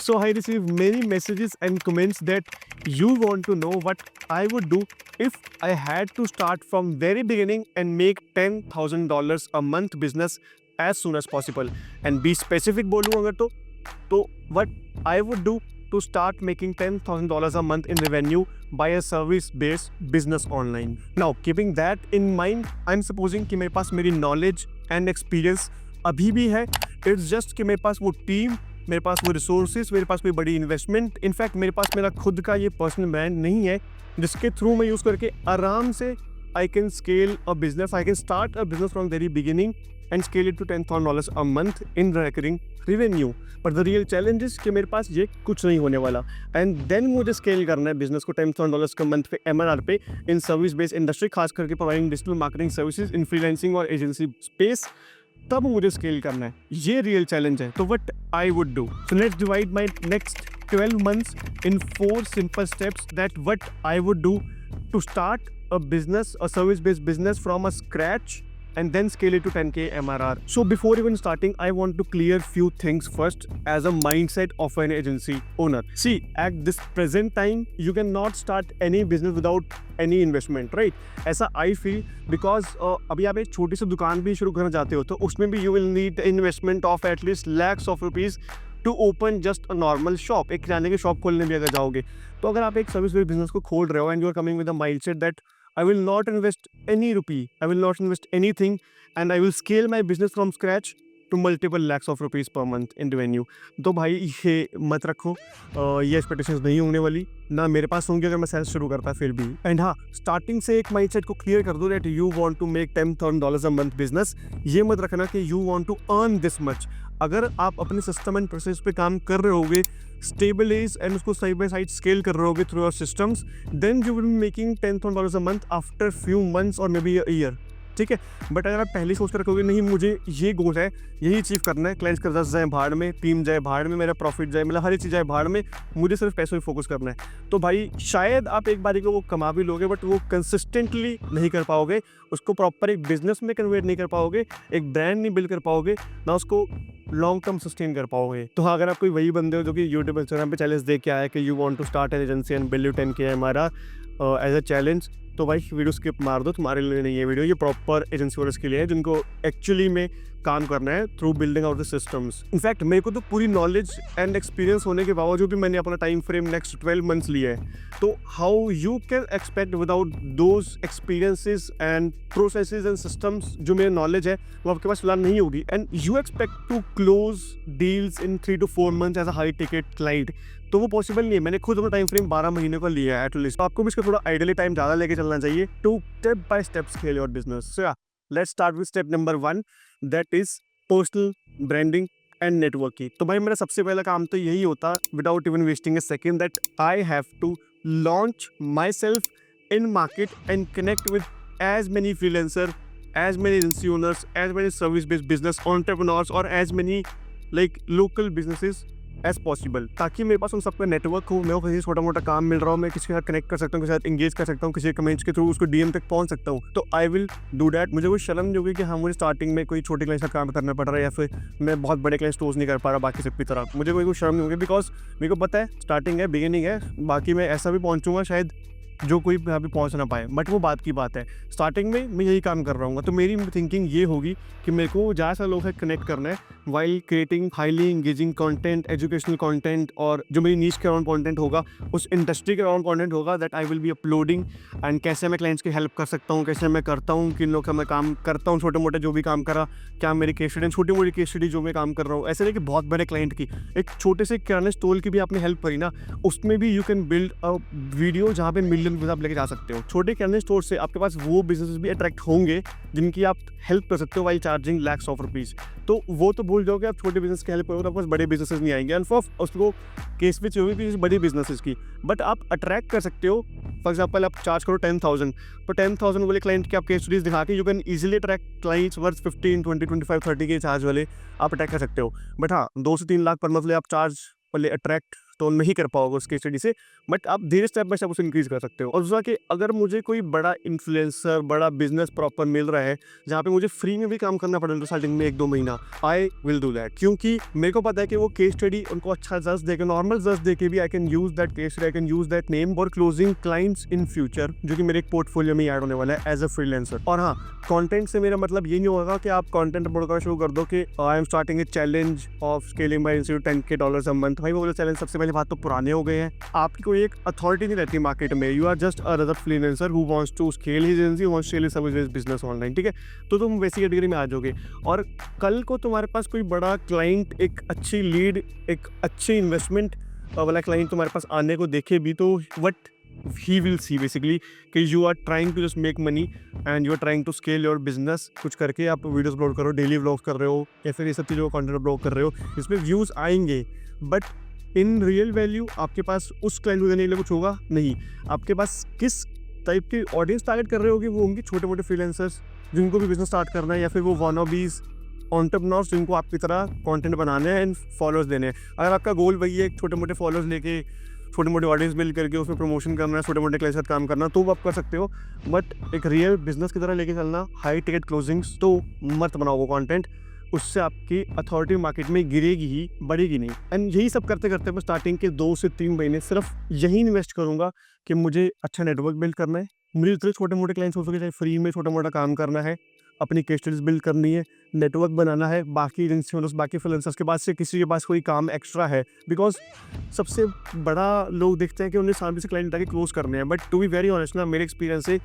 So I receive many messages and comments that you want to know what I would do if I had to start from very beginning and make $10,000 a month business as soon as possible. And be specific बोलूँ अगर तो what I would do to start making $10,000 a month in revenue by a service-based business online. Now, keeping that in mind, I'm supposing कि मेरे पास मेरी knowledge and experience अभी भी है. It's just कि मेरे पास वो team, मेरे पास वो रिसोर्सेज, मेरे पास कोई बड़ी इन्वेस्टमेंट, इनफैक्ट मेरे पास मेरा खुद का ये पर्सनल ब्रांड नहीं है जिसके थ्रू मैं यूज़ करके आराम से I can scale a business, I can start a business from very beginning and scale it to $10,000 a month in recurring revenue. But the real challenge is कि मेरे पास ये कुछ नहीं होने वाला एंड देन मुझे स्केल करना है बिजनेस को $10,000 का मंथ पे MRR पे इन सर्विस बेस्ड इंडस्ट्री, खास करके providing digital marketing services in freelancing और एजेंसी स्पेस. तब मुझे स्केल करना है, ये रियल चैलेंज है. तो what I would do, so let's divide my next 12 months in 4 simple steps that what I would do to start a business, a service based business from a scratch and then scale it to 10k MRR. So before even starting, I want to clear few things first as a mindset of an agency owner. See, at this present time, you cannot start any business without any investment, right? ऐसा I feel because अभी आप एक छोटी सी दुकान भी शुरू करना चाहते हो तो उसमें भी you will need investment of at least lakhs of rupees to open just a normal shop. एक किराने की शॉप खोलने भी अगर जाओगे तो अगर आप एक सर्विस बेस्ड बिजनेस को खोल रहे हो and you are coming with a mindset that I will not invest any rupee, I will not invest anything and I will scale my business from scratch to multiple lakhs of rupees per month in revenue. तो भाई ये मत रखो, ये expectations नहीं होने वाली, ना मेरे पास होंगी अगर मैं सेल्स शुरू करता फिर भी. एंड हाँ, स्टार्टिंग से एक माइंडसेट को क्लियर कर दो that you want to make $10,000 a month business. ये मत रखना कि you want to earn this much. अगर आप अपने सिस्टम एंड प्रोसेस पे काम कर रहे होगे स्टेबलाइज एंड उसको साइड बाय साइड स्केल कर रहे होगे through your systems, then you will be making $10,000 a month after few months और मे बी अ ईयर. ठीक है, बट अगर आप पहले सोच कर रखोगे नहीं मुझे ये गोल है, यही अचीव करना है, क्लाइंट्स का 10 जाए भाड़ में, टीम जाए भाड़ में, मेरा प्रॉफिट जाए, मतलब हर एक चीज़ जाए भाड़ में, मुझे सिर्फ पैसों पे फोकस करना है, तो भाई शायद आप एक बारी को वो कमा भी लोगे बट वो कंसिस्टेंटली नहीं कर पाओगे, उसको प्रॉपर एक बिजनेस में कन्वर्ट नहीं कर पाओगे, एक ब्रांड नहीं बिल्ड कर पाओगे, ना उसको लॉन्ग टर्म सस्टेन कर पाओगे. तो हाँ, अगर आप कोई वही बंदे हो जो कि यूट्यूब इंस्टाग्राम पे चैलेंज दे के आया कि you want to start an agency and build 10k MRR as a challenge, तो भाई वीडियो स्किप मार दो, तुम्हारे लिए नहीं है वीडियो, ये प्रॉपर एजेंसी ओनर्स के लिए है जिनको एक्चुअली में काम करना है through building out the systems. In fact मेरे को तो पूरी नॉलेज एंड एक्सपीरियंस होने के बावजूद भी मैंने अपना टाइम फ्रेम नेक्स्ट 12 months लिया है. तो how you can expect without those experiences and processes and systems, जो मेरी नॉलेज है वो आपके पास फिलहाल नहीं होगी, and you expect to close deals in 3 to 4 months as a high ticket client, तो वो पॉसिबल नहीं है. मैंने खुद अपना टाइम फ्रेम 12 महीने का लिया है एटलीस्ट. तो आपको भी इसका थोड़ा आइडियली टाइम ज़्यादा लेके चलना चाहिए to step by step scale your business. So let's start with step number 1, that is personal branding and networking. तो भाई मेरा सबसे पहला काम तो यही होता without even wasting a second, that I have to launch myself in market and connect with as many freelancer, as many agency owners, as many service-based business entrepreneurs और as many like local businesses as possible, ताकि मेरे पास उन सबका network हो, मैं किसी छोटा मोटा काम मिल रहा हूँ, मैं किसी के साथ कनेक्ट कर सकता हूँ, किसी के साथ इंगेज कर सकता हूँ, किसी कमेंट्स के थ्रू उसको DM तक पहुँच सकता हूँ. तो आई विल डू डैट. मुझे कोई शर्म नहीं होगी कि हाँ मुझे स्टार्टिंग में कोई छोटे क्लाइंट से काम करना पड़ रहा है या फिर मैं बहुत बड़े क्लाइंट क्लोज नहीं कर पा रहा बाकी सबकी तरह. मुझे कोई शर्म नहीं होगी बिकॉज मेरे को पता है स्टार्टिंग है, बिगिनिंग है, बाकी मैं ऐसा भी पहुँचूँगा शायद जो कोई अभी पहुंच ना पाए, बट वो बात की बात है. स्टार्टिंग में मैं यही काम कर रहा हूँ, तो मेरी थिंकिंग ये होगी कि मेरे को ज़्यादा सा लोग से कनेक्ट करना है while creating highly engaging content, educational content, और जो मेरी नीश के अराउंड कंटेंट होगा, उस इंडस्ट्री के अराउंड कंटेंट होगा that I will be uploading. And कैसे मैं क्लाइंट्स की हेल्प कर सकता हूँ, कैसे मैं करता हूँ, किन लोग का मैं काम करता हूँ, छोटे मोटे जो भी काम करा, क्या मेरी केस स्टडी, छोटी मोटी केस स्टडी जो मैं काम कर रहा हूँ. ऐसे नहीं कि बहुत बड़े क्लाइंट की, एक छोटे से किराने स्टोर की भी आपने हेल्प करी ना, उसमें भी you can build a video जहाँ पे मिलियन आप लेके जा सकते हो. छोटे किराने स्टोर से आपके पास वो बिजनेस भी अट्रैक्ट होंगे जिनकी आप हेल्प कर सकते हो while charging lakhs of rupees. तो वो तो भूल जाओगे, आप छोटे बिजनेस की हेल्प करोगे तो आपके पास बड़े बिजनेसेस नहीं आएंगे. एंड फॉर उसको केस भी चाहिए बड़ी बिजनेसेस की, बट आप अट्रैक्ट कर सकते हो. फॉर एग्जाम्पल आप चार्ज करो 10,000, तो 10,000 वाले क्लाइंट के आप केस स्टडीज दिखा के you can easily attract clients worth 15, 20, 25, 30 के चार्ज वाले आप अट्रैक्ट कर सकते हो. बट हाँ, 2 से 3 लाख पर मंथली आप चार्ज वाले अट्रैक्ट तो नहीं कर पाओगे उसके स्टडी से, बट आप धीरे स्टेप बाय स्टेप उसको इंक्रीज कर सकते हो। और दूसरा कि अगर मुझे कोई बड़ा इन्फ्लुएंसर, बड़ा बिजनेस प्रॉपर मिल रहा है जहाँ पे मुझे फ्री में भी काम करना पड़ेगा स्टार्टिंग में 1-2 महीना, आई विल डू दैट, क्योंकि मेरे को पता है कि वो केस स्टडी उनको अच्छा रिजल्ट देके, नॉर्मल रिजल्ट देके भी I can use that case study, I can use that name और क्लोजिंग क्लाइंट्स इन फ्यूचर, जो कि मेरे एक पोर्टफोलियो में ऐड होने वाला है एज अ फ्रीलांसर। और हाँ, कंटेंट से मेरा मतलब ये नहीं होगा कि आप कंटेंट अपलोड करना शुरू कर दो कि I am starting a challenge of scaling by $10K a month. भाई वो वाले चैलेंज सबसे पहले बात तो पुराने हो गए हैं। आपकी कोई एक अथॉरिटी नहीं रहती मार्केट में, you are just a freelancer who wants to scale his agency, wants to scale his service business online, ठीक है। तो तुम वैसी कैटेगरी में आ जाओगे, और कल को तुम्हारे पास कोई बड़ा क्लाइंट, एक अच्छी लीड, एक अच्छी इन्वेस्टमेंट वाला क्लाइंट तुम्हारे पास आने को देखे भी, तो what he will see basically कि you are trying to just make money and you are trying to scale your business। कुछ करके आप वीडियोस अपलोड कर रहे हो, डेली व्लॉग कर रहे हो, या फिर ये सब चीज़ों का कंटेंट अपलोड कर रहे हो, इसमें व्यूज़ आएंगे, बट इन रियल वैल्यू आपके पास उस क्लाइंट को देने के लिए कुछ होगा नहीं। आपके पास किस टाइप की ऑडियंस टारगेट कर रहे होगी, वो होंगे छोटे मोटे फ्रीलांसर्स जिनको भी बिजनेस स्टार्ट करना है, या फिर वो वॉनोबीज एंटरप्रेन्योर्स जिनको आपकी तरह कंटेंट बनाने हैं एंड फॉलोअर्स देने हैं। अगर आपका गोल वही है छोटे मोटे फॉलोअर्स लेके छोटे मोटे ऑडियंस बिल्ड करके उसमें प्रमोशन करना है, छोटे मोटे क्लाइंट के साथ काम करना, तो वो आप कर सकते हो, बट एक रियल बिजनेस की तरह लेके चलना, हाई टिकट क्लोजिंग्स तो मत बनाओ वो कंटेंट, उससे आपकी अथॉरिटी मार्केट में गिरेगी ही, बढ़ेगी नहीं। एंड यही सब करते करते मैं स्टार्टिंग के 2 से 3 महीने सिर्फ यही इन्वेस्ट करूँगा कि मुझे अच्छा नेटवर्क बिल्ड करना है, मुझे इतने छोटे मोटे क्लाइंट्स हो सके चाहे फ्री में छोटा मोटा काम करना है, अपनी केस स्टडीज बिल्ड करनी है, नेटवर्क बनाना है, बाकी एजेंसी मतलब बाकी फ्रीलांसर्स के पास से किसी के पास कोई काम एक्स्ट्रा है, बिकॉज सबसे बड़ा लोग देखते हैं कि उन्हें सामने से क्लाइंट आके क्लोज करने हैं, but to be very honest ना, मेरे एक्सपीरियंस से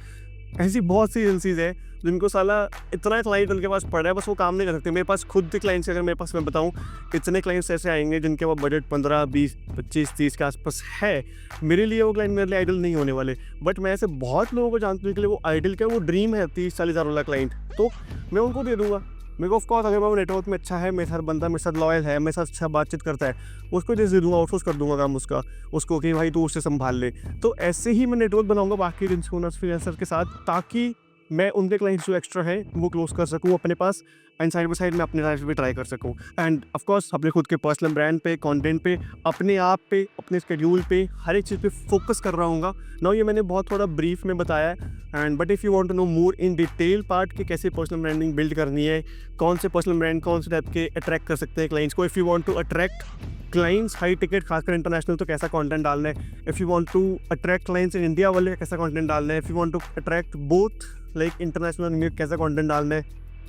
ऐसी बहुत सी एजेंसीज है जिनको साला इतना क्लाइंट उनके पास पड़ा है, बस वो काम नहीं कर सकते। मेरे पास खुद के क्लाइंट्स, अगर मेरे पास मैं बताऊं, इतने क्लाइंट्स ऐसे आएंगे जिनके वो बजट 15, 20, 25, 30 के आसपास है। मेरे लिए वो क्लाइंट मेरे लिए आइडल नहीं होने वाले, बट मैं ऐसे बहुत लोगों को जानता हूँ के लिए वो आइडल क्या, वो ड्रीम है 30-40 हज़ार वाला क्लाइंट, तो मैं उनको दे दूँगा। मेरे को ऑफकोर्स अगर वो नेटवर्क में अच्छा है, मेरे साथ बंदा मेरे साथ लॉयल है, मेरे साथ अच्छा बातचीत करता है, उसको दे दूँगा, आउटसोर्स कर दूँगा काम उसको कि भाई तू उससे संभाल ले। तो ऐसे ही मैं नेटवर्क बनाऊँगा बाकी एजेंसी फ्रीलांसर के साथ, ताकि मैं उनके क्लाइंट्स जो एक्स्ट्रा है वो क्लोज कर सकूँ अपने पास, एंड साइड बाई साइड मैं अपने लाइफ भी ट्राई कर सकूँ, एंड ऑफ कोर्स अपने खुद के पर्सनल ब्रांड पे, कंटेंट पे, अपने आप पे, अपने स्केड्यूल पे, हर एक चीज़ पे फोकस कर रहा हूँ ना। ये मैंने बहुत थोड़ा ब्रीफ में बताया है, and but if you want to know more in detail part कि कैसे पर्सनल ब्रांडिंग बिल्ड करनी है, कौन से पर्सनल ब्रांड कौन से टाइप के अट्रैक्ट कर सकते हैं क्लाइंट्स को, if you want to attract clients high ticket खासकर इंटरनेशनल, तो कैसा कंटेंट डालना है, if you want to attract clients in India वाले कैसा कंटेंट डालना है, if you want to attract both like international कैसा कंटेंट डालना है,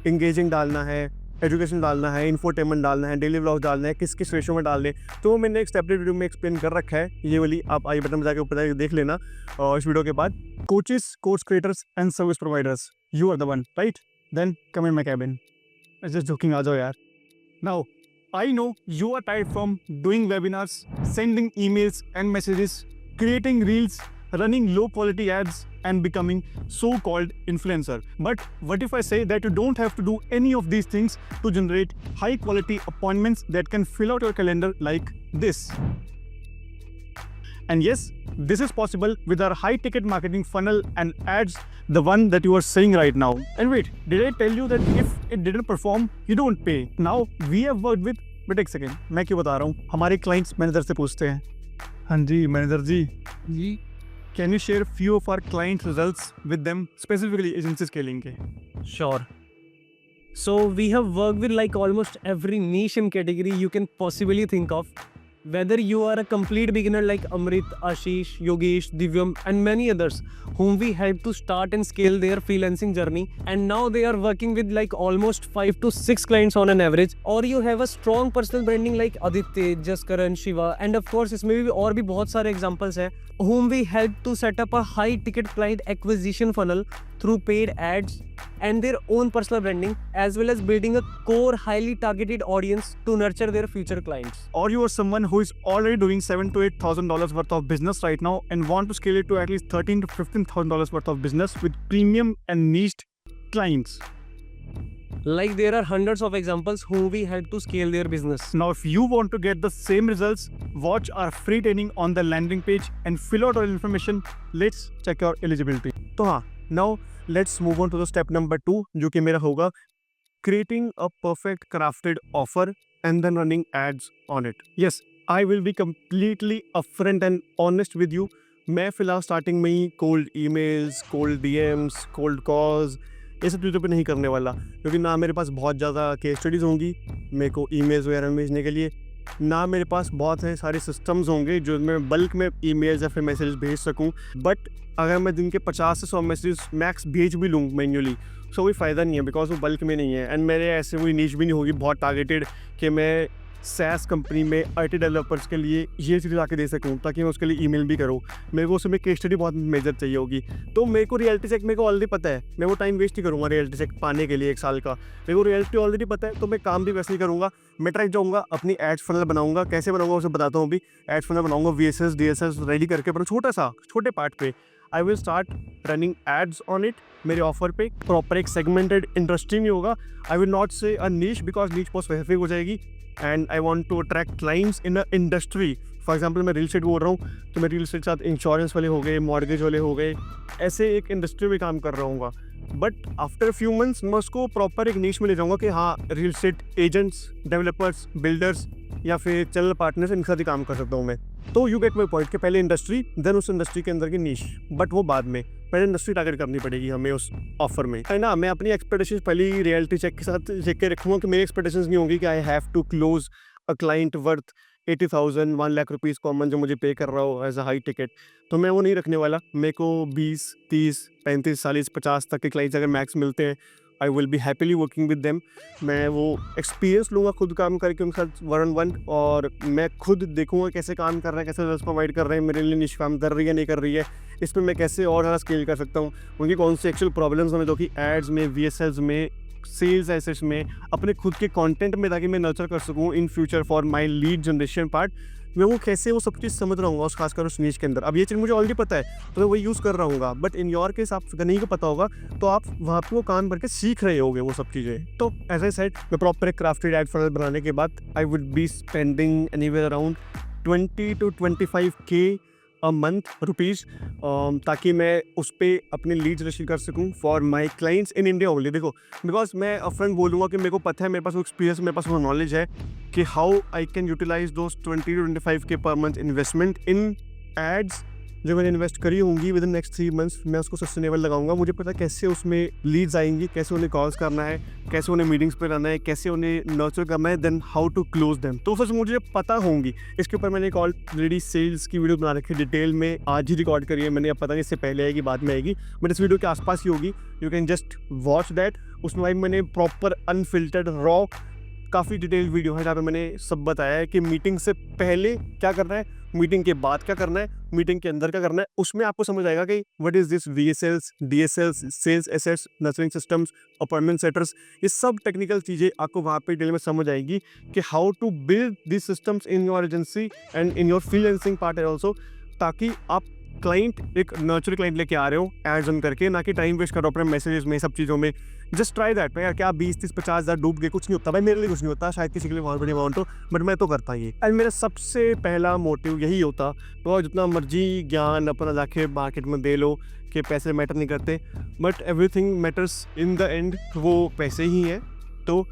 इंगेजिंग डालना है, एजुकेशन डालना है, इंफोटेनमेंट डालना है, डेली व्लॉग डालना है, किस किस रेशो में डालने, तो मैंने एक सेपरेट वीडियो में एक्सप्लेन कर रखा है, ये वाली आप आई बटन में जाके ऊपर जाके देख लेना। और इस वीडियो के बाद coaches, course creators and service providers, you are the one, right? Then come in my cabin. Just joking, आ जाओ यार। Now I know you are tired from doing webinars, sending emails and messages, creating reels, running low quality ads and becoming so-called influencer. But what if I say that you don't have to do any of these things to generate high quality appointments that can fill out your calendar like this? And yes, this is possible with our high ticket marketing funnel and ads, the one that you are seeing right now. And wait, did I tell you that if it didn't perform, you don't pay? Now we have worked with, but एक second, मैं क्यों बता रहा हूँ, हमारे clients manager से पूछते हैं। हाँ जी manager ji, can you share few of our client results with them, specifically agency scaling के? Sure. So we have worked with like almost every niche and category you can possibly think of. Whether you are a complete beginner like Amrit, Ashish, Yogesh, Divyam and many others whom we help to start and scale their freelancing journey, and now they are working with like almost 5 to 6 clients on an average, or you have a strong personal branding like Aditya, Jaskaran, Shiva, and of course इसमें भी और भी बहुत सारे examples हैं whom we help to set up a high ticket client acquisition funnel through paid ads and their own personal branding, as well as building a core highly targeted audience to nurture their future clients. Or you are someone who is already doing $7,000 to $8,000 worth of business right now and want to scale it to at least $13,000 to $15,000 worth of business with premium and niched clients. Like there are hundreds of examples whom we help to scale their business. Now if you want to get the same results, watch our free training on the landing page and fill out all information. Let's check your eligibility. तो हाँ, now let's move on to the step number 2, जो कि मेरा होगा creating a perfect crafted offer and then running ads on it. Yes, I will be completely upfront and honest with you. मैं फ़िलहाल starting में ही cold emails, cold DMs, cold calls, ये सब चीज़ों पे नहीं करने वाला, क्योंकि ना मेरे पास बहुत ज़्यादा केस स्टडीज़ होंगी मेरे को ईमेल्स वगैरह में भेजने के लिए, ना मेरे पास बहुत सारे सिस्टम्स होंगे जो मैं बल्क में ईमेल्स या फिर मैसेज भेज सकूं। बट अगर मैं दिन के 50 से 100 मैसेज मैक्स भेज भी लूँ मैन्युअली, सो कोई फ़ायदा नहीं है, बिकॉज वो बल्क में नहीं है। एंड मेरे ऐसे कोई नीच भी नहीं होगी बहुत टारगेटेड कि मैं सैस कंपनी में आईटी डेवलपर्स के लिए ये चीज़ ला के दे सकूँ ताकि मैं उसके लिए ईमेल भी करूँ। मेरे को उसमें केस स्टडी बहुत मेजर चाहिए होगी। तो मेरे को रियलिटी चेक मेरे को ऑलरेडी पता है, मैं वो टाइम वेस्ट ही करूँगा रियलिटी चेक पाने के लिए 1 साल का। मेरे को रियलिटी ऑलरेडी पता है, तो मैं काम भी वैसे ही करूँगा। मैं ट्रैक जाऊँगा, अपनी एड्स फनल बनाऊँगा, कैसे बनाऊँगा उसे बताता हूँ अभी। एड्स फनल बनाऊँगा VSS DSS रेडी करके, पर छोटे पार्ट पे I will start running ads on it. मेरे ऑफर पे प्रॉपर एक सेगमेंटेड इंडस्ट्री में होगा। आई विल नॉट से अ नीश, बिकॉज नीच बहुत स्पेसिफिक हो जाएगी। And I want to attract clients in a industry. For example मैं रियल एस्टेट बोल रहा हूँ, तो मैं रियल एस्टेट के साथ इंश्योरेंस वाले हो गए, मॉर्गेज वाले हो गए, ऐसे एक इंडस्ट्री में काम कर रहा हूँ। बट आफ्टर फ्यू मंथ्स मैं उसको प्रॉपर एक नीश में ले जाऊँगा कि हाँ, real estate agents, developers, builders या फिर चैनल पार्टनर्स, इनके साथ ही काम कर सकता हूँ मैं। तो यू गेट माई पॉइंट कि पहले इंडस्ट्री, देन उस इंडस्ट्री के अंदर की नीश, बट वो बाद में। पहले इंडस्ट्री टारगेट करनी पड़ेगी हमें उस ऑफर में, है ना। मैं अपनी एक्सपेक्टेशंस पहले ही रियलिटी चेक के साथ चेक के रखूँगा कि मेरी एक्सपेक्टेशंस नहीं होंगी कि I have to close a client worth 80,000 1 lakh rupees common जो मुझे पे कर रहा हो एज अ हाई टिकट। तो मैं वो नहीं रखने वाला। मेरे को 20, 30, 35, 40, 50 तक के क्लाइंट्स अगर मैक्स मिलते हैं, आई will B happily working with them. मैं वो एक्सपीरियंस लूँगा खुद काम करके उनके साथ 1-on-1, और मैं खुद देखूँगा कैसे काम कर रहे हैं, कैसे सर्विस प्रोवाइड कर रहे हैं, मेरे लिए निश काम कर रही है नहीं कर रही है, इसमें मैं कैसे और ज़्यादा स्केल कर सकता हूँ, उनकी कौन सी एक्चुअल प्रॉब्लम्स हैं जो कि एड्स में, VSLs में, सेल्स एसेट्स में, अपने खुद के कंटेंट में, ताकि मैं नर्चर कर सकूँ in future for my lead generation part. मैं वो कैसे वो सब चीज़ समझ रहा हूँ, उस खासकर उस नीश के अंदर। अब ये चीज़ मुझे ऑलरेडी पता है, तो मैं वही यूज़ कर रहा हूँ। बट इन योर केस आप नहीं को पता होगा, तो आप वहाँ पे वो काम करके सीख रहे होगे वो सब चीज़ें। तो एज आई सेड, मैं प्रॉपर एक क्राफ्टेड एड फनल बनाने के बाद आई would be spending anywhere around 20 to 25K a month rupees, ताकि मैं उस पर अपने लीड्स रिसीव कर सकूँ for my clients in India only. देखो, बिकॉज मैं अपफ्रंट बोलूँगा कि मेरे को पता है, मेरे पास वो एक्सपीरियंस, मेरे पास वो नॉलेज है कि how I can utilise those 20 to 25K per month investment in ads जो मैंने इन्वेस्ट करी होंगी विद इन नेक्स्ट 3 मंथ्स। मैं उसको सस्टेनेबल लगाऊंगा। मुझे पता है कैसे उसमें लीड्स आएंगी, कैसे उन्हें कॉल्स करना है, कैसे उन्हें मीटिंग्स पे लाना है, कैसे उन्हें नर्चर करना है, then how to close them. तो सच मुझे पता होंगी। इसके ऊपर मैंने एक ऑलरेडी सेल्स की वीडियो बना रखी है डिटेल में, आज ही रिकॉर्ड करी है मैंने। अब पता नहीं इससे पहले आएगी बाद में आएगी, बट इस वीडियो के आसपास ही होगी। You can just watch that. उसमें भाई मैंने प्रॉपर अनफिल्टर्ड रॉ काफ़ी डिटेल वीडियो है जहाँ पे मैंने सब बताया है कि मीटिंग से पहले क्या करना है, मीटिंग के बाद क्या करना है, मीटिंग के अंदर क्या करना है। उसमें आपको समझ आएगा कि what is this VSLs, DSLs, sales assets, nurturing systems, appointment setters, ये सब टेक्निकल चीज़ें आपको वहाँ पे डिटेल में समझ आएगी कि how to build this systems in your agency and in your freelancing part also, ताकि आप क्लाइंट एक नर्चर क्लाइंट लेके आ रहे हो एड्स ऑन करके, ना कि टाइम वेस्ट करो अपने मैसेजेस में, सब चीज़ों में। जस्ट ट्राई दैट यार, क्या 20, 30, 50 हज़ार डूब गए, कुछ नहीं होता भाई। मेरे लिए कुछ नहीं होता, शायद किसी के लिए बहुत बड़ी अमाउंट हो, बट मैं तो करता ही। एंड मेरा सबसे पहला मोटिव यही होता, तो जितना मर्जी ज्ञान अपना जाके मार्केट में दे लो कि पैसे मैटर नहीं करते, but everything matters in the end, वो पैसे ही हैं। तो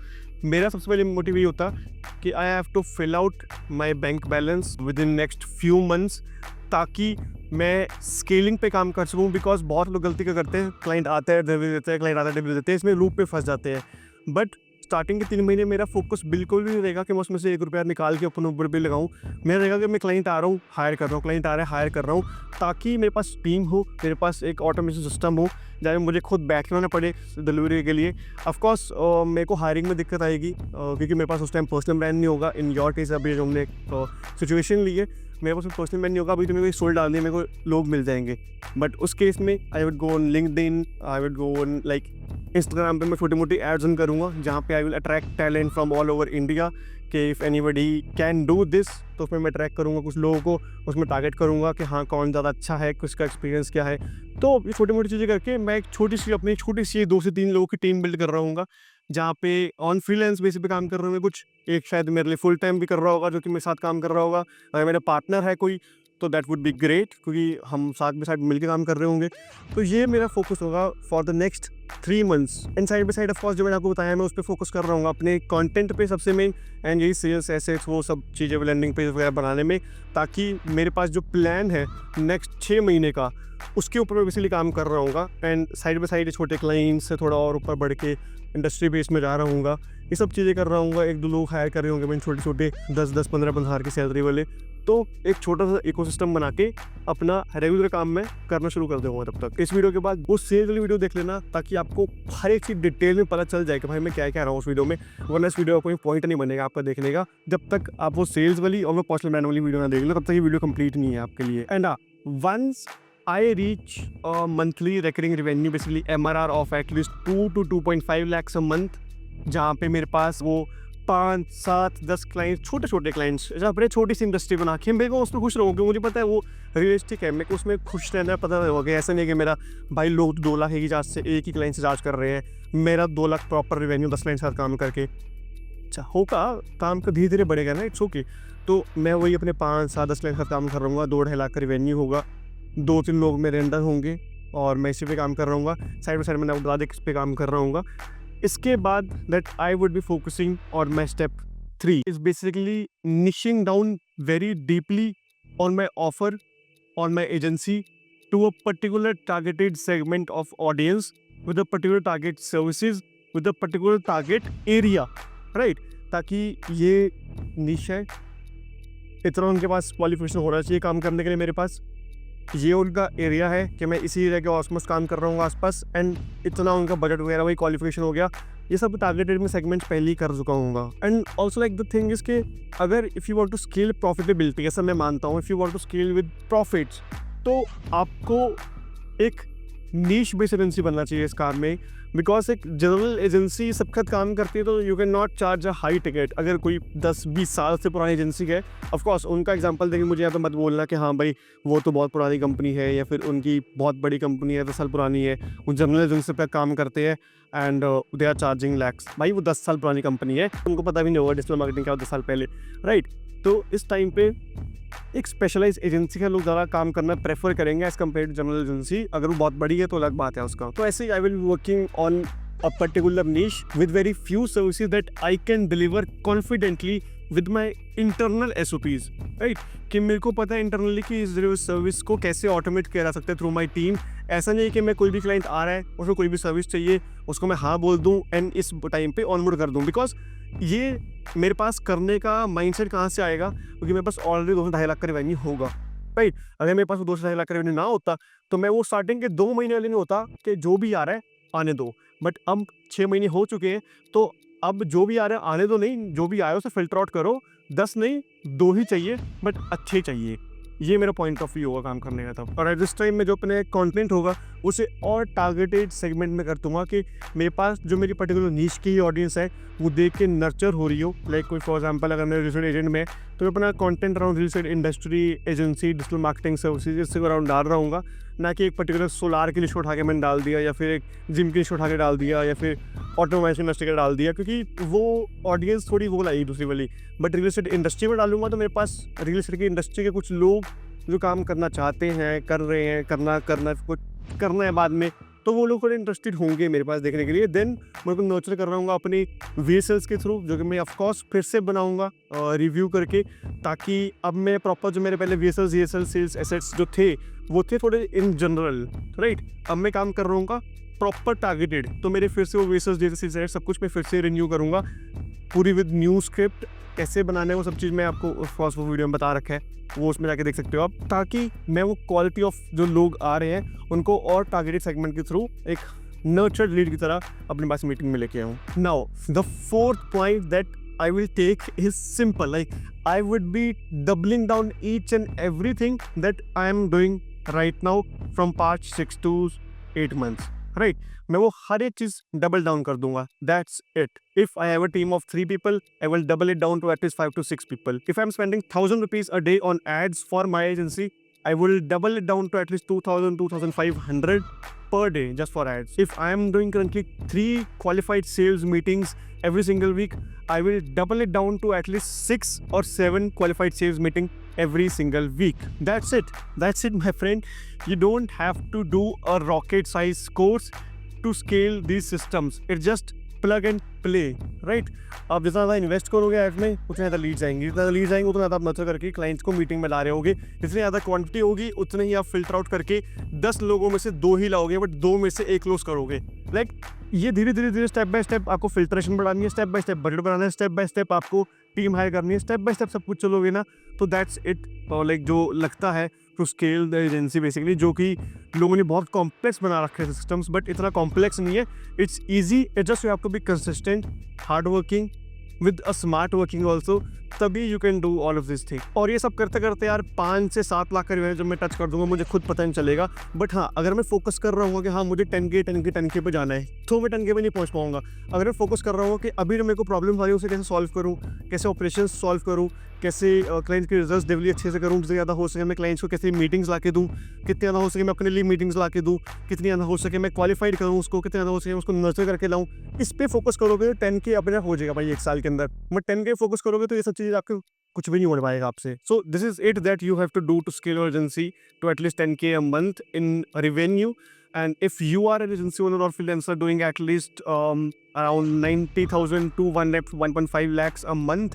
मेरा सबसे पहले मोटिव ये होता कि I have to fill out my bank balance within next few months, ताकि मैं स्केलिंग पे काम कर सकूँ। बिकॉज बहुत लोग गलती क्या करते हैं, क्लाइंट आता है डिलीवरी देते हैं, क्लाइंट आता है डिलीवरी देते हैं, इसमें लूप पे फंस जाते हैं। बट स्टार्टिंग के 3 महीने मेरा फोकस बिल्कुल भी नहीं रहेगा कि मैं उसमें से 1 रुपया निकाल के अपने ऊपर बिल लगाऊँ। मेरा रहेगा कि मैं क्लाइंट आ रहा हूँ, हायर कर रहा हूँ, क्लाइंट आ रहा है, हायर कर रहा हूँ, ताकि मेरे पास टीम हो, मेरे पास एक ऑटोमेशन सिस्टम हो जहाँ मुझे खुद बैठना ना पड़े डिलीवरी के लिए। ऑफकोर्स मेरे को हायरिंग में दिक्कत आएगी, क्योंकि मेरे पास उस टाइम पर्सनल ब्रांड नहीं होगा। इन योर केस अभी जो हमने सिचुएशन ली है, मेरे पास पर्सनल ब्रांड नहीं होगा, अभी तो मेरे को स्टोरी डालनी है, मेरे को लोग मिल जाएंगे। बट उस केस में I would go on LinkedIn, I would go on like Instagram पे मैं छोटी मोटी एड्स ऑन करूँगा, जहाँ पे I will attract talent from all over India कि if anybody can do this. तो उसमें मैं ट्रैक करूँगा कुछ लोगों को, उसमें टारगेट करूँगा कि हाँ कौन ज़्यादा अच्छा है, किसका एक्सपीरियंस क्या है। तो ये छोटी मोटी चीज़ें करके मैं एक अपनी छोटी सी 2 से 3 लोगों की टीम बिल्ड कर रहा हूँ, जहाँ पे ऑन फ्रीलांस बेसिस पे काम कर रहा हूँ मैं। कुछ एक शायद मेरे लिए फुल टाइम भी कर रहा होगा, जो कि मेरे साथ काम कर रहा होगा। अगर मेरा पार्टनर है कोई, तो दैट वुड बी ग्रेट, क्योंकि हम साथ मिलकर काम कर रहे होंगे। तो ये मेरा फोकस होगा for the next 3 months. And side by side of course जो मैंने आपको बताया, मैं उस पर फोकस कर रहा हूँ अपने कंटेंट पे। सबसे मेन एंड यही सेल्स एसेट्स वो सब चीज़ें लैंडिंग पेज वगैरह बनाने में, ताकि मेरे पास जो प्लान है नेक्स्ट 6 महीने का उसके ऊपर मैं बेसिकली काम कर रहा हूँगा। एंड साइड बाई साइड छोटे क्लाइंट्स से थोड़ा और ऊपर बढ़ के इंडस्ट्री बेस में जा रहा हूँगा, ये सब चीज़ें कर रहा हूँगा। 1-2 लोग हायर कर रहे होंगे मैंने, छोटे छोटे 10-10, 15-15 हज़ार की सैलरी वाले। तो एक छोटा सा इकोसिस्टम बना के अपना रेगुलर काम में करना शुरू कर दूँगा। तब तक इस वीडियो के बाद वो सेल्स वाली वीडियो देख लेना, ताकि आपको हर एक चीज़ डिटेल में पता चल जाए कि भाई मैं क्या कह रहा हूँ उस वीडियो में, वरना इस वीडियो का कोई पॉइंट नहीं बनेगा आपका देखने का जब तक आप वो सेल्स वाली और वो पर्सनल ब्रांड वाली वीडियो ना देख लो, तब तक ये वीडियो कंप्लीट नहीं है आपके लिए। And once I reach a monthly recurring revenue, basically MRR of at least 2 to 2.5 lakhs a month, जहाँ पे मेरे पास वो 5, 7, 10 क्लाइंट्स, छोटे छोटे क्लाइंट्स, जहाँ पर छोटी सी इंडस्ट्री बना के मेरे को उसमें खुश रहूँगी। मुझे पता है वो रियलिस्टिक है, मेरे को उसमें खुश रहना पता होगा। ऐसा नहीं है कि मेरा भाई लोग 2 लाख एक ही क्लाइंट से चार्ज कर रहे हैं, मेरा 2 लाख प्रॉपर रेवेन्यू 10 क्लाइंट के साथ काम करके। अच्छा होगा, काम का धीरे धीरे बढ़ेगा ना, इट्स ओके। तो मैं वही अपने 5, 7, 10 क्लाइंट के साथ काम कर रहा हूँ, 2-2.5 लाख का रेवेन्यू होगा, 2-3 लोग मेरे अंडर होंगे और मैं इसी पे काम कर रहा हूँ। साइड बाई साइड मैंने बता दिया किस पे काम कर रहा हूँ। इसके बाद that I would be focusing on my step 3 is basically niching down very deeply on my offer, on my agency to a particular targeted segment of audience with a particular target services with a particular target area, right. ताकि ये निश है, इतना उनके पास qualification होना चाहिए काम करने के लिए, मेरे पास ये उनका एरिया है कि मैं इसी एरिया के आसपास काम कर रहा हूँ आसपास, एंड इतना उनका बजट वगैरह वही क्वालिफिकेशन हो गया। ये सब टारगेटेड में सेगमेंट पहले ही कर चुका हूँ। And also like the thing is के अगर if you want to scale profitability, ऐसा मैं मानता हूँ, if you want to scale with profits, तो आपको एक नीश बेस्ड एजेंसी बनना चाहिए इस काम में। बिकॉज एक जनरल एजेंसी सबका काम करती है, तो you can not charge a high ticket. अगर कोई 10-20 साल से पुरानी एजेंसी है, ऑफकोर्स उनका एग्जांपल देंगे, मुझे यहाँ पे मत बोलना कि हाँ भाई वो तो बहुत पुरानी कंपनी है या फिर उनकी बहुत बड़ी कंपनी है, 10 साल पुरानी है, वो जनरल एजेंसी पर काम करते हैं and they are charging lakhs. भाई वो 10 साल पुरानी कंपनी है, उनको पता भी नहीं होगा डिजिटल मार्केटिंग क्या 10 साल पहले, राइट। तो इस टाइम पे एक स्पेशलाइज एजेंसी का लोग ज़्यादा काम करना प्रेफर करेंगे as compared to general agency. अगर वो बहुत बड़ी है तो अलग बात है उसका। तो ऐसे ही I will be working on a particular niche with very few services that I can deliver confidently with my internal SOPs, right. कि मेरे को पता है इंटरनली कि इस सर्विस को कैसे ऑटोमेट किया जा सकता है थ्रू माई टीम। ऐसा नहीं है कि मैं कोई भी क्लाइंट आ रहा है, उसको कोई भी सर्विस चाहिए, उसको मैं हाँ बोल दूँ एंड इस टाइम पे ऑनबोर्ड कर दूँ। बिकॉज ये मेरे पास करने का माइंडसेट कहाँ से आएगा, क्योंकि मेरे पास ऑलरेडी 2-2.5 लाख का रेवेन्यू होगा, राइट। अगर मेरे पास 2-2.5 लाख का रेवेन्यू ना होता तो मैं वो स्टार्टिंग के 2 महीने वाले नहीं होता कि जो भी आ रहा है आने दो। बट अब 6 महीने हो चुके हैं, तो अब जो भी आ रहा है आने दो नहीं, जो भी आए उसे फिल्टर आउट करो। 10 नहीं 2 ही चाहिए, बट अच्छे चाहिए। ये मेरा पॉइंट ऑफ व्यू होगा काम करने का तब। और एट दिस टाइम में जो अपने कंटेंट होगा उसे और टारगेटेड सेगमेंट में कर दूंगा कि मेरे पास जो मेरी पर्टिकुलर नीश की ऑडियंस है वो देख के नर्चर हो रही हो। लाइक कोई फॉर एग्जांपल अगर मैं रियल एस्टेट एजेंट में, तो मैं अपना content around real estate industry, agency, digital marketing services इससे अराउंड डाल रहा हूँ, ना कि एक पर्टिकुलर सोलार की लिस्ट उठा के मैंने डाल दिया या फिर एक जिम की लिस्ट उठा के डाल दिया या फिर ऑटोमोबाइल इंडस्ट्री का डाल दिया, क्योंकि वो ऑडियंस थोड़ी वो लाई दूसरी वाली। बट रियल एस्टेट इंडस्ट्री में डालूंगा तो मेरे पास रियल एस्टेट की इंडस्ट्री के कुछ लोग जो काम करना चाहते हैं, कर रहे हैं, कुछ करना है बाद में, तो वो लोग थोड़े इंटरेस्टेड होंगे मेरे पास देखने के लिए। देन मैं उनको नर्चर कर रहा हूँ अपनी VSLs के थ्रू, जो कि मैं ऑफकोर्स फिर से बनाऊँगा रिव्यू करके, ताकि अब मैं प्रॉपर जो मेरे पहले VSLs, ESL, सेल्स एसेट्स जो थे वो थे थोड़े इन जनरल, राइट। अब मैं काम कर रहा हूँ प्रॉपर टारगेटेड, तो मेरे फिर से वो VSLs, ESL सब कुछ मैं फिर से रिन्यू करूँगा पूरी विद न्यू स्क्रिप्ट। कैसे बनाना है वो सब चीज़ मैं आपको ऑफकोर्स वो वीडियो में बता रखा है, वो उसमें जाके देख सकते हो आप, ताकि मैं वो क्वालिटी ऑफ जो लोग आ रहे हैं उनको और टारगेटेड सेगमेंट के थ्रू एक नर्चर्ड लीड की तरह अपने पास मीटिंग में लेके आऊँ। Now the fourth point that I will take is simple, like I would be doubling down each and everything that I am doing right now from past 6 to 8 months, right. मैं वो हर एक चीज़ double down कर दूंगा, that's it. If I have a team of 3 people, I will double it down to at least 5 to 6 people. If I'm spending 1,000 rupees a day on ads for my agency, I will double it down to at least 2,000, 2,500 per day just for ads. If I am doing currently 3 qualified sales meetings every single week, I will double it down to at least 6 or 7 qualified sales meeting every single week. That's it. That's it, my friend. You don't have to do a rocket size course to scale these systems. It's just plug and play, right. आप जितना ज़्यादा invest करोगे add में उतने ज़्यादा Leeds आएंगे, जितना ज़्यादा लीड्स आएंगे उतना ज़्यादा आप नर्चर करके क्लाइंट्स को मीटिंग में ला रहे होगे, जितनी ज़्यादा क्वांटिटी होगी उतने ही आप फिल्टर आउट करके 10 लोगों में से 2 ही लाओगे, बट 2 में से 1 क्लोज करोगे। लाइक ये धीरे धीरे स्टेप बाय स्टेप आपको फिल्ट्रेशन बढ़ानी है, स्टेप बाय स्टेप बजट बनाना है, स्टेप बाय स्टेप आपको टीम हायर करनी है, स्टेप बाय स्टेप सब कुछ चलोगे ना तो दैट्स इट। लाइक जो लगता है to scale the agency basically, जो कि लोगों ने बहुत कॉम्प्लेक्स बना रखे हैं सिस्टम्स, बट इतना कॉम्प्लेक्स नहीं है, it's easy, it just you have to be consistent, hard working with a smart working also, तभी you can do all of this thing. और ये सब करते करते यार 5 से 7 लाख का रिवेन्यू जब मैं टच कर दूंगा मुझे खुद पता नहीं चलेगा। बट हाँ, अगर मैं फोकस कर रहा हूँ कि हाँ मुझे 10K पे जाना है तो मैं 10K पे नहीं पहुँच पाऊंगा। अगर मैं फोकस कर रहा हूँ कि अभी जो मेरे को प्रॉब्लम आ रही है उसे कैसे सॉल्व करूँ, कैसे ऑपरेशन सॉल्व करूँ, कैसे क्लाइंट्स के रिजल्ट डिलीवरी अच्छे से करूँ, जितने ज़्यादा हो सके मैं क्लाइंट्स को कैसे मीटिंग्स ला के दूँ, कितने ज़्यादा हो सके मैं अपने लिए मीटिंग्स ला के दूँ, कितनी ज़्यादा हो सके मैं क्वालिफाइड करूँ उसको, कितने ज़्यादा हो सके उसको नर्चर करके लाऊँ, इस पर फोकस करोगे तो 10K अपने आप हो जाएगा भाई 1 साल के अंदर। बट 10K फोकस करोगे तो ये सब चीज़ें आपको कुछ भी नहीं हो पाएगा आपसे। So this is it that you have to do to scale your agency to at least 10K a month in revenue. And if you are an agency owner or freelancer doing at least around 90,000 to 1.5 lakhs a month,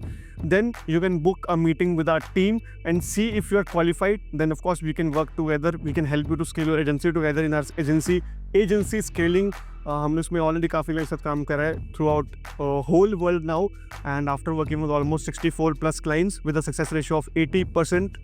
then you can book a meeting with our team and see if you are qualified. Then of course we can work together, we can help you to scale your agency together in our agency scaling. हमने उसमें already काफ़ी लोगों के साथ काम करा है throughout whole world now, and after working with almost 64+ clients with a success ratio of 80%,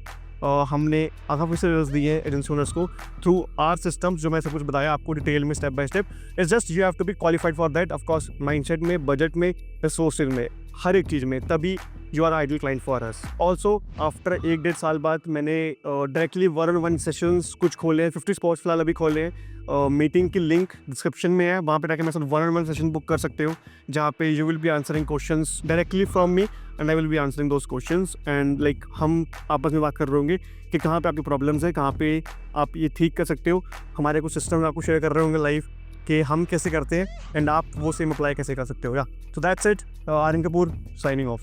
हमने काफ़ी सर्विस दी है एजेंसी ओनर्स को थ्रू आर सिस्टम्स, जो मैं सब कुछ बताया आपको डिटेल में step by step. It's just you have to be qualified for that, of course mindset में, बजट में, रिसोर्सेज में, हर एक चीज़ में, तभी you are ideal client for us. Also after 1-1.5 साल बाद मैंने डायरेक्टली 1-on-1 सेशंस कुछ खोले हैं, 50 स्पॉट्स फिलहाल अभी खोले हैं। मीटिंग की लिंक डिस्क्रिप्शन में है, वहाँ पे जाके मेरे साथ 1-on-1 सेशन बुक कर सकते हो, जहाँ पे you will be answering questions directly from me and I will be answering those questions, and like हम आपस में बात कर रहे होंगे कि कहाँ पे आपकी प्रॉब्लम्स है, कहाँ पे आप ये ठीक कर सकते हो। हमारे कुछ सिस्टम आपको शेयर कर रहे होंगे लाइव कि हम कैसे करते हैं एंड आप वो सेम अप्लाई कैसे कर सकते हो। Yeah so that's it, Aryan Kapoor signing of.